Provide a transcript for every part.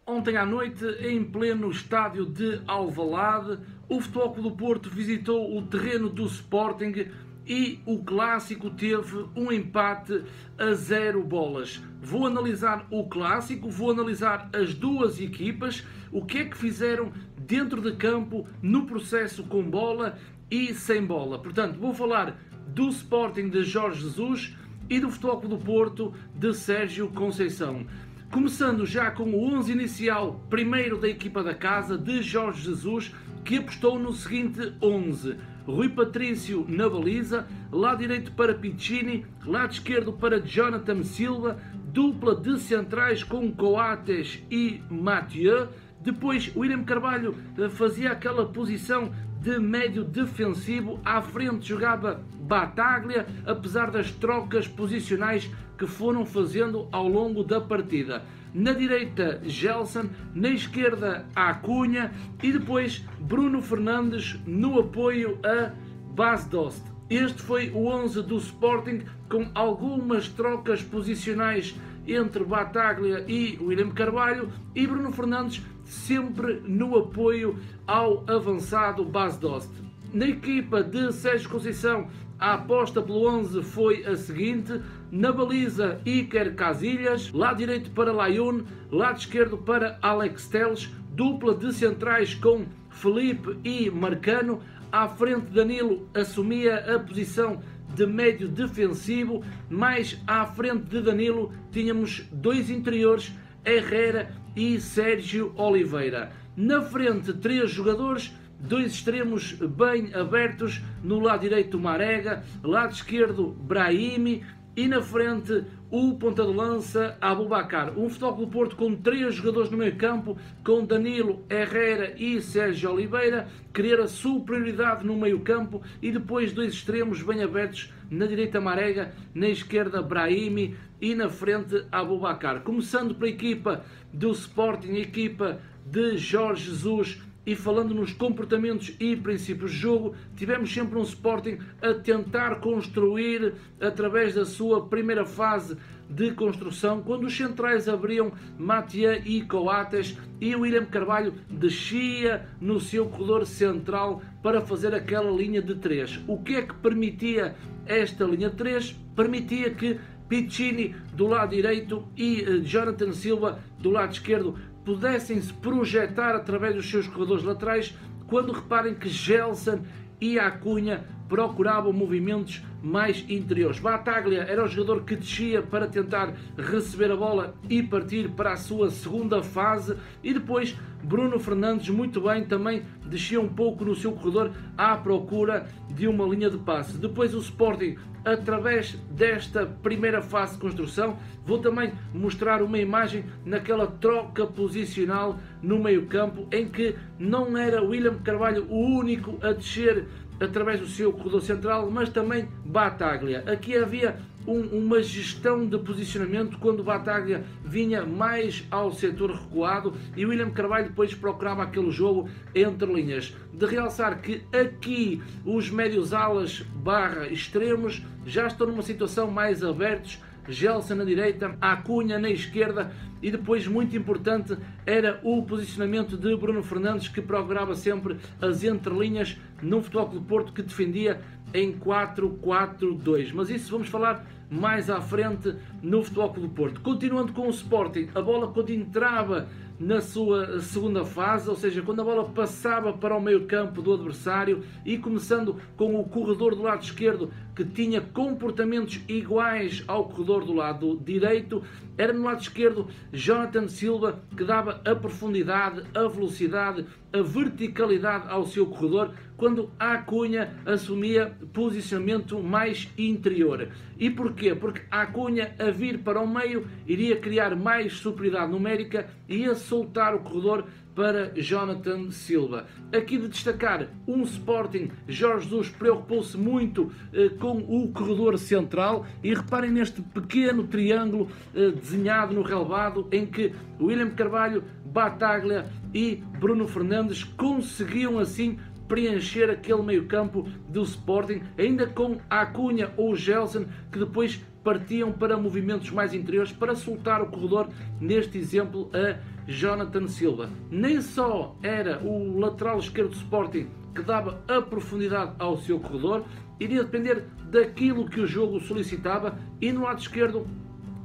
Ontem à noite, em pleno estádio de Alvalade, o Futebol Clube do Porto visitou o terreno do Sporting e o clássico teve um empate a 0 bolas. Vou analisar o clássico, vou analisar as duas equipas, o que é que fizeram dentro de campo no processo com bola e sem bola. Portanto, vou falar do Sporting de Jorge Jesus e do Futebol Clube do Porto de Sérgio Conceição. Começando já com o 11 inicial, primeiro da equipa da casa, de Jorge Jesus, que apostou no seguinte 11. Rui Patrício na baliza, lado direito para Piccini, lado esquerdo para Jonathan Silva, dupla de centrais com Coates e Mathieu. Depois William Carvalho fazia aquela posição de médio defensivo, à frente jogava Battaglia, apesar das trocas posicionais que foram fazendo ao longo da partida. Na direita, Gelson, na esquerda, Acunha e depois Bruno Fernandes no apoio a Bas Dost. Este foi o 11 do Sporting, com algumas trocas posicionais entre Battaglia e William Carvalho, e Bruno Fernandes sempre no apoio ao avançado Bas Dost. Na equipa de Sérgio Conceição, a aposta pelo 11 foi a seguinte: na baliza, Iker Casillas, lado direito para Layun, lado esquerdo para Alex Telles, dupla de centrais com Felipe e Marcano, à frente Danilo assumia a posição de médio defensivo, mais à frente de Danilo tínhamos dois interiores, Herrera e Sérgio Oliveira. Na frente, três jogadores, dois extremos bem abertos, no lado direito Marega, lado esquerdo Brahimi e na frente o ponta de lança Aboubakar. Um Futebol Clube do Porto com três jogadores no meio campo, com Danilo, Herrera e Sérgio Oliveira, querer a superioridade no meio campo, e depois dois extremos bem abertos, na direita Marega, na esquerda Brahimi e na frente Aboubakar. Começando pela equipa do Sporting, a equipa de Jorge Jesus, e falando nos comportamentos e princípios de jogo, tivemos sempre um Sporting a tentar construir através da sua primeira fase de construção, quando os centrais abriam Mathieu e Coates, e o William Carvalho descia no seu corredor central para fazer aquela linha de 3. O que é que permitia esta linha de 3? Permitia que Piccini do lado direito e Jonathan Silva do lado esquerdo pudessem se projetar através dos seus corredores laterais, quando reparem que Gelson e Acunha procuravam movimentos mais interiores. Battaglia era o jogador que descia para tentar receber a bola e partir para a sua segunda fase, e depois Bruno Fernandes muito bem também descia um pouco no seu corredor à procura de uma linha de passe. Depois o Sporting, através desta primeira fase de construção, vou também mostrar uma imagem naquela troca posicional no meio campo, em que não era William Carvalho o único a descer através do seu corredor central, mas também Battaglia. Aqui havia uma gestão de posicionamento, quando Battaglia vinha mais ao setor recuado e William Carvalho depois procurava aquele jogo entre linhas. De realçar que aqui os médios alas barra extremos já estão numa situação mais abertos, Gelson na direita, Acunha na esquerda, e depois, muito importante, era o posicionamento de Bruno Fernandes, que procurava sempre as entrelinhas no Futebol Clube do Porto, que defendia em 4-4-2. Mas isso vamos falar mais à frente no Futebol Clube do Porto. Continuando com o Sporting, a bola quando entrava na sua segunda fase, ou seja, quando a bola passava para o meio campo do adversário, e começando com o corredor do lado esquerdo, que tinha comportamentos iguais ao corredor do lado direito, era no lado esquerdo Jonathan Silva que dava a profundidade, a velocidade, a verticalidade ao seu corredor, quando a Acunha assumia posicionamento mais interior. E porquê? Porque a Acunha, a vir para o meio, iria criar mais superioridade numérica e ia soltar o corredor para Jonathan Silva. Aqui de destacar um Sporting, Jorge Jesus preocupou-se muito com o corredor central, e reparem neste pequeno triângulo desenhado no relevado, em que William Carvalho, Battaglia e Bruno Fernandes conseguiam assim preencher aquele meio campo do Sporting, ainda com a Cunha ou o Gelson, que depois partiam para movimentos mais interiores para soltar o corredor, neste exemplo a Jonathan Silva. Nem só era o lateral esquerdo do Sporting que dava a profundidade ao seu corredor, iria depender daquilo que o jogo solicitava, e no lado esquerdo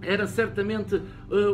era certamente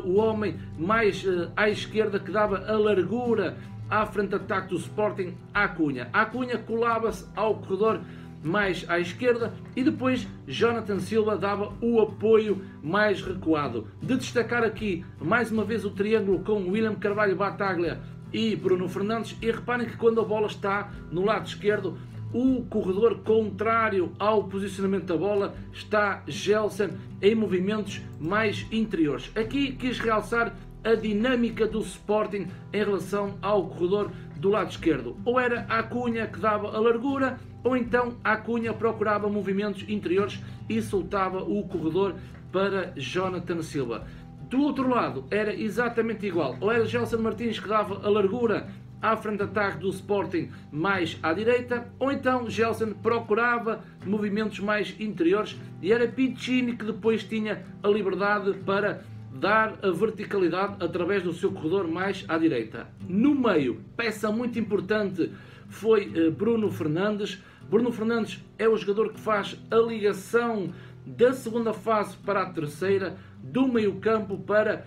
o homem mais à esquerda que dava a largura à frente de ataque do Sporting, à Cunha. A Cunha colava-se ao corredor mais à esquerda e depois Jonathan Silva dava o apoio mais recuado. De destacar aqui mais uma vez o triângulo com William Carvalho, Battaglia e Bruno Fernandes, e reparem que quando a bola está no lado esquerdo, o corredor contrário ao posicionamento da bola, está Gelson em movimentos mais interiores. Aqui quis realçar a dinâmica do Sporting em relação ao corredor do lado esquerdo. Ou era a Cunha que dava a largura, ou então a Cunha procurava movimentos interiores e soltava o corredor para Jonathan Silva. Do outro lado era exatamente igual. Ou era Gelson Martins que dava a largura à frente de ataque do Sporting mais à direita, ou então Gelson procurava movimentos mais interiores e era Piccini que depois tinha a liberdade para dar a verticalidade através do seu corredor mais à direita. No meio, peça muito importante foi Bruno Fernandes. Bruno Fernandes é o jogador que faz a ligação da segunda fase para a terceira, do meio campo para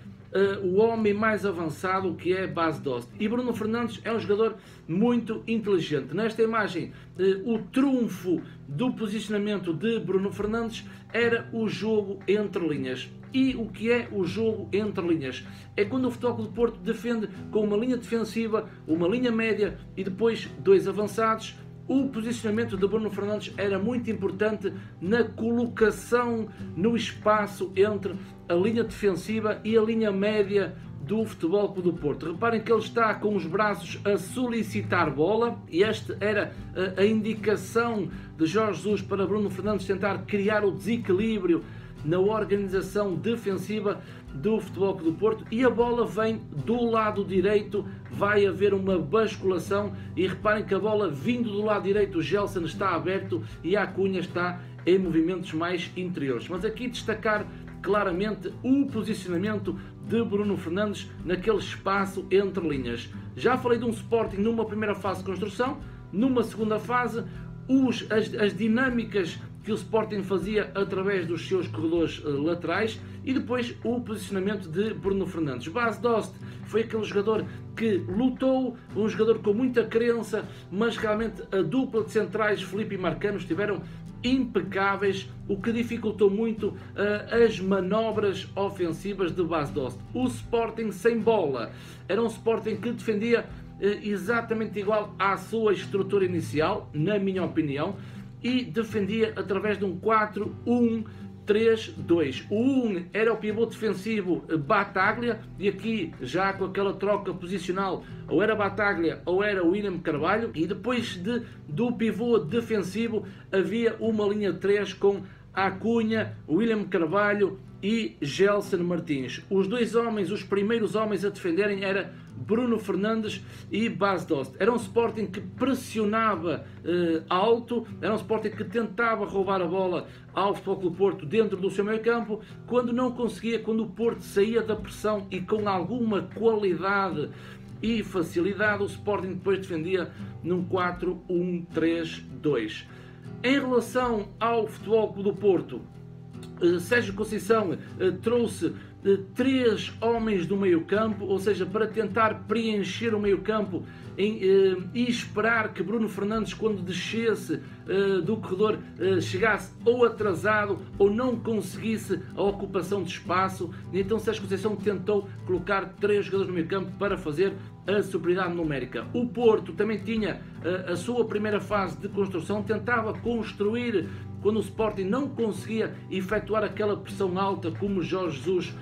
o homem mais avançado, que é Bas Dost. E Bruno Fernandes é um jogador muito inteligente. Nesta imagem, o trunfo do posicionamento de Bruno Fernandes era o jogo entre linhas. E o que é o jogo entre linhas? É quando o Futebol Clube do Porto defende com uma linha defensiva, uma linha média e depois dois avançados. O posicionamento de Bruno Fernandes era muito importante na colocação no espaço entre a linha defensiva e a linha média do Futebol Clube do Porto. Reparem que ele está com os braços a solicitar bola, e esta era a indicação de Jorge Jesus para Bruno Fernandes tentar criar o desequilíbrio na organização defensiva do Futebol Clube do Porto, e a bola vem do lado direito, vai haver uma basculação, e reparem que a bola vindo do lado direito, o Gelson está aberto e a Cunha está em movimentos mais interiores. Mas aqui destacar claramente o posicionamento de Bruno Fernandes naquele espaço entre linhas. Já falei de um Sporting numa primeira fase de construção, numa segunda fase as dinâmicas que o Sporting fazia através dos seus corredores laterais, e depois o posicionamento de Bruno Fernandes. Bas Dost foi aquele jogador que lutou, um jogador com muita crença, mas realmente a dupla de centrais, Felipe e Marcano, estiveram impecáveis, o que dificultou muito as manobras ofensivas de Bas Dost. O Sporting sem bola era um Sporting que defendia exatamente igual à sua estrutura inicial, na minha opinião, e defendia através de um 4-1-3-2. O 1 era o pivô defensivo Battaglia, e aqui já com aquela troca posicional, ou era Battaglia ou era William Carvalho, e depois do pivô defensivo havia uma linha 3 com a Cunha, William Carvalho e Gelson Martins. Os dois homens, os primeiros homens a defenderem era Bruno Fernandes e Bas Dost. Era um Sporting que pressionava alto, era um Sporting que tentava roubar a bola ao Futebol Clube do Porto dentro do seu meio campo. Quando não conseguia, quando o Porto saía da pressão e com alguma qualidade e facilidade, o Sporting depois defendia num 4-1-3-2. Em relação ao Futebol Clube do Porto, Sérgio Conceição trouxe 3 homens do meio campo, ou seja, para tentar preencher o meio campo e esperar que Bruno Fernandes, quando descesse do corredor, chegasse ou atrasado ou não conseguisse a ocupação de espaço. E então Sérgio Conceição tentou colocar 3 jogadores no meio campo para fazer a superioridade numérica. O Porto também tinha a sua primeira fase de construção, tentava construir quando o Sporting não conseguia efetuar aquela pressão alta como Jorge Jesus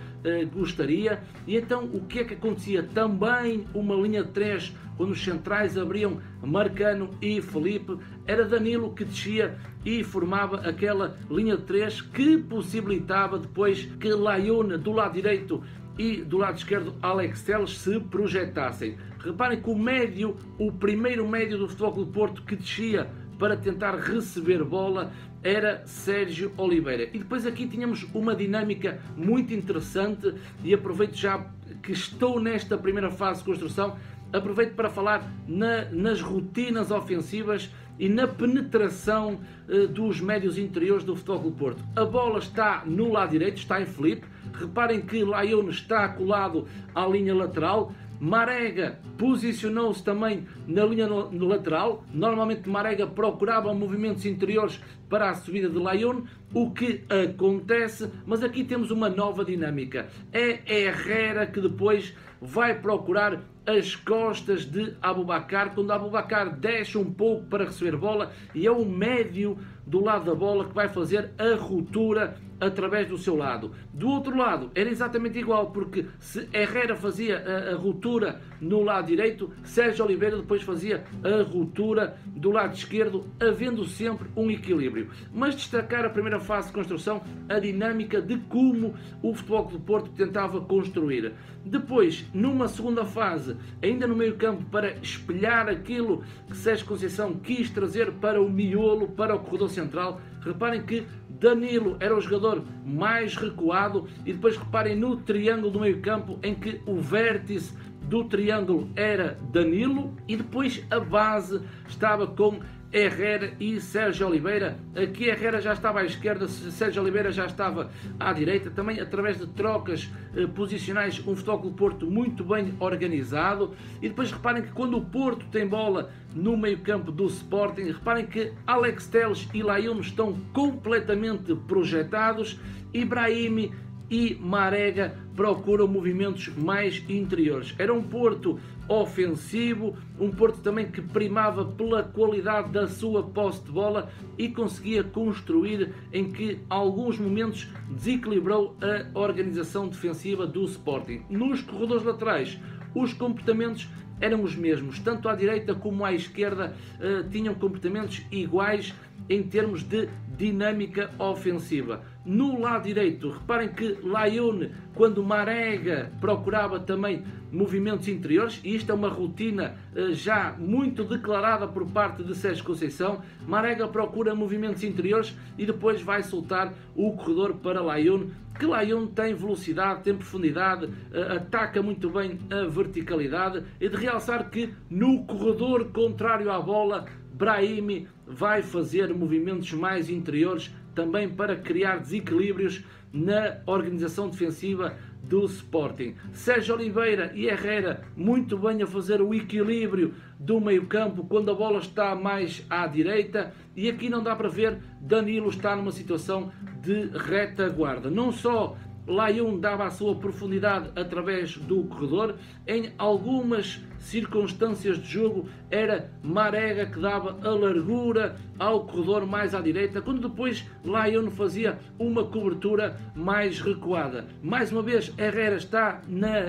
gostaria. E então o que é que acontecia? Também uma linha 3, quando os centrais abriam Marcano e Felipe, era Danilo que descia e formava aquela linha 3 que possibilitava depois que Layune do lado direito e do lado esquerdo Alex Telles se projetassem. Reparem que o primeiro médio do Futebol Clube do Porto que descia para tentar receber bola era Sérgio Oliveira. E depois aqui tínhamos uma dinâmica muito interessante e aproveito já que estou nesta primeira fase de construção, aproveito para falar nas rotinas ofensivas e na penetração dos médios interiores do Futebol Clube do Porto. A bola está no lado direito, está em Filipe. Reparem que Layún está colado à linha lateral. Marega posicionou-se também na linha lateral. Normalmente Marega procurava movimentos interiores para a subida de Layún, o que acontece, mas aqui temos uma nova dinâmica. É Herrera que depois vai procurar as costas de Aboubakar, quando Aboubakar desce um pouco para receber bola, e é o médio do lado da bola que vai fazer a ruptura através do seu lado. Do outro lado era exatamente igual, porque se Herrera fazia a ruptura no lado direito, Sérgio Oliveira depois fazia a ruptura do lado esquerdo, havendo sempre um equilíbrio. Mas destacar a primeira fase de construção, a dinâmica de como o Futebol Clube do Porto tentava construir. Depois, numa segunda fase, ainda no meio campo, para espelhar aquilo que Sérgio Conceição quis trazer para o miolo, para o corredor central, reparem que Danilo era o jogador mais recuado e depois reparem no triângulo do meio campo em que o vértice do triângulo era Danilo e depois a base estava com Herrera e Sérgio Oliveira. Aqui Herrera já estava à esquerda, Sérgio Oliveira já estava à direita, também através de trocas posicionais, um Futebol Clube do Porto muito bem organizado. E depois reparem que quando o Porto tem bola no meio campo do Sporting, reparem que Alex Telles e Layún estão completamente projetados, Ibrahim e Marega procuram movimentos mais interiores. Era um Porto ofensivo, um Porto também que primava pela qualidade da sua posse de bola e conseguia construir, em que alguns momentos desequilibrou a organização defensiva do Sporting. Nos corredores laterais, os comportamentos eram os mesmos, tanto à direita como à esquerda tinham comportamentos iguais em termos de dinâmica ofensiva. No lado direito, reparem que Layún, quando Marega procurava também movimentos interiores, e isto é uma rotina já muito declarada por parte de Sérgio Conceição, Marega procura movimentos interiores e depois vai soltar o corredor para Layún, que Layún tem velocidade, tem profundidade, ataca muito bem a verticalidade, e de realçar que no corredor contrário à bola, Brahimi vai fazer movimentos mais interiores também para criar desequilíbrios na organização defensiva do Sporting. Sérgio Oliveira e Herrera muito bem a fazer o equilíbrio do meio campo quando a bola está mais à direita, e aqui não dá para ver, Danilo está numa situação de retaguarda. Não só Layún dava a sua profundidade através do corredor, em algumas circunstâncias de jogo era Marega que dava a largura ao corredor mais à direita, quando depois Layún fazia uma cobertura mais recuada. Mais uma vez Herrera está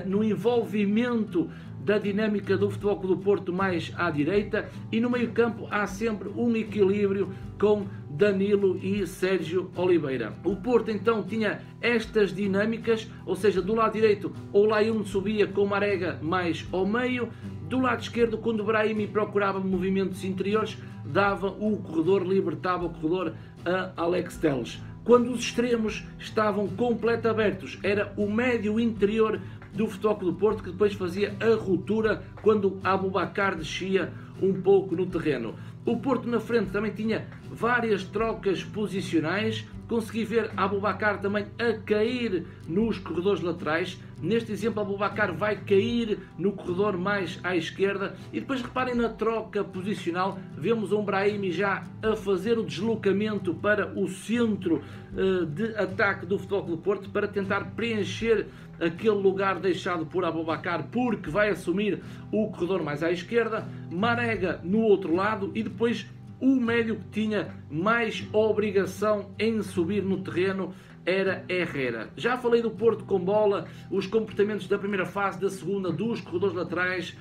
no envolvimento da dinâmica do Futebol Clube do Porto mais à direita, e no meio campo há sempre um equilíbrio com Danilo e Sérgio Oliveira. O Porto então tinha estas dinâmicas, ou seja, do lado direito o Layún subia com Marega mais ao meio, do lado esquerdo quando Brahimi procurava movimentos interiores, dava o corredor, libertava o corredor a Alex Telles. Quando os extremos estavam completamente abertos, era o médio interior do Futebol Clube do Porto que depois fazia a ruptura quando Aboubakar descia um pouco no terreno. O Porto na frente também tinha várias trocas posicionais, consegui ver Aboubakar também a cair nos corredores laterais. Neste exemplo, Aboubakar vai cair no corredor mais à esquerda, e depois reparem na troca posicional, vemos um Brahimi já a fazer o deslocamento para o centro de ataque do Futebol Clube do Porto para tentar preencher aquele lugar deixado por Aboubakar, porque vai assumir o corredor mais à esquerda, Marega no outro lado, e depois o médio que tinha mais obrigação em subir no terreno era Herrera. Já falei do Porto com bola, os comportamentos da primeira fase, da segunda, dos corredores laterais,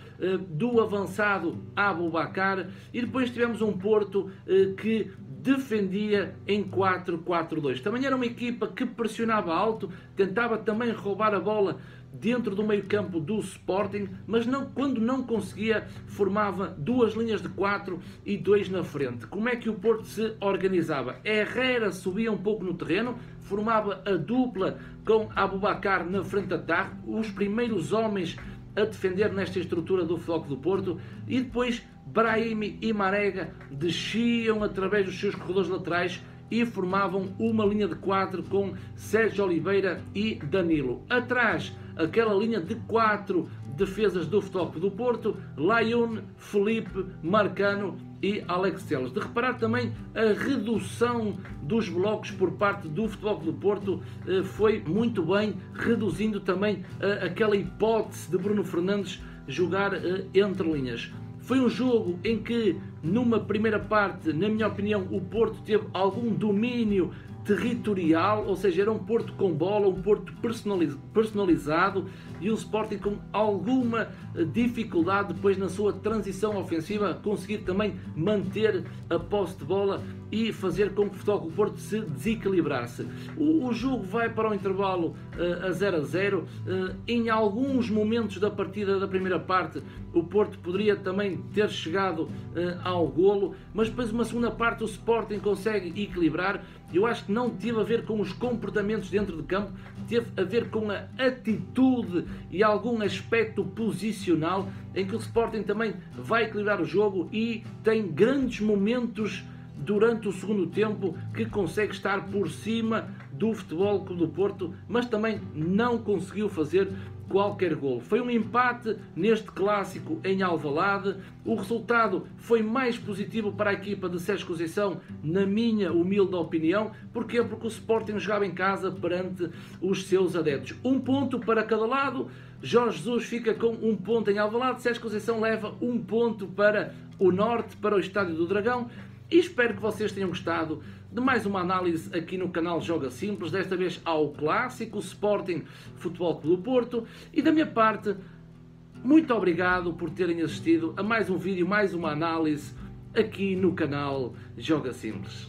do avançado Aboubakar, e depois tivemos um Porto que defendia em 4-4-2. Também era uma equipa que pressionava alto, tentava também roubar a bola dentro do meio-campo do Sporting, mas quando não conseguia, formava duas linhas de 4 e 2 na frente. Como é que o Porto se organizava? Herrera subia um pouco no terreno, formava a dupla com Aboubakar na frente de ataque, os primeiros homens a defender nesta estrutura do Futebol Clube do Porto, e depois Brahimi e Marega desciam através dos seus corredores laterais e formavam uma linha de 4 com Sérgio Oliveira e Danilo. Atrás, aquela linha de 4 defesas do Futebol Clube do Porto, Layún, Felipe, Marcano e Alex Telles. De reparar também a redução dos blocos por parte do Futebol Clube do Porto foi muito bem, reduzindo também aquela hipótese de Bruno Fernandes jogar entre linhas. Foi um jogo em que, numa primeira parte, na minha opinião, o Porto teve algum domínio territorial, ou seja, era um Porto com bola, um Porto personalizado, e o Sporting com alguma dificuldade depois na sua transição ofensiva, conseguir também manter a posse de bola e fazer com que o Futebol Clube do Porto se desequilibrasse. O jogo vai para o intervalo a 0-0. Em alguns momentos da partida da primeira parte, o Porto poderia também ter chegado ao golo, mas depois uma segunda parte o Sporting consegue equilibrar. Eu acho que não teve a ver com os comportamentos dentro de campo, teve a ver com a atitude e algum aspecto posicional em que o Sporting também vai equilibrar o jogo e tem grandes momentos durante o segundo tempo que consegue estar por cima do Futebol Clube do Porto, mas também não conseguiu fazer qualquer golo. Foi um empate neste clássico em Alvalade. O resultado foi mais positivo para a equipa de Sérgio Conceição, na minha humilde opinião. Porquê? Porque o Sporting jogava em casa perante os seus adeptos. Um ponto para cada lado. Jorge Jesus fica com um ponto em Alvalade. Sérgio Conceição leva um ponto para o Norte, para o Estádio do Dragão. E espero que vocês tenham gostado de mais uma análise aqui no canal Joga Simples, desta vez ao clássico Sporting Futebol Clube do Porto. E da minha parte, muito obrigado por terem assistido a mais um vídeo, mais uma análise aqui no canal Joga Simples.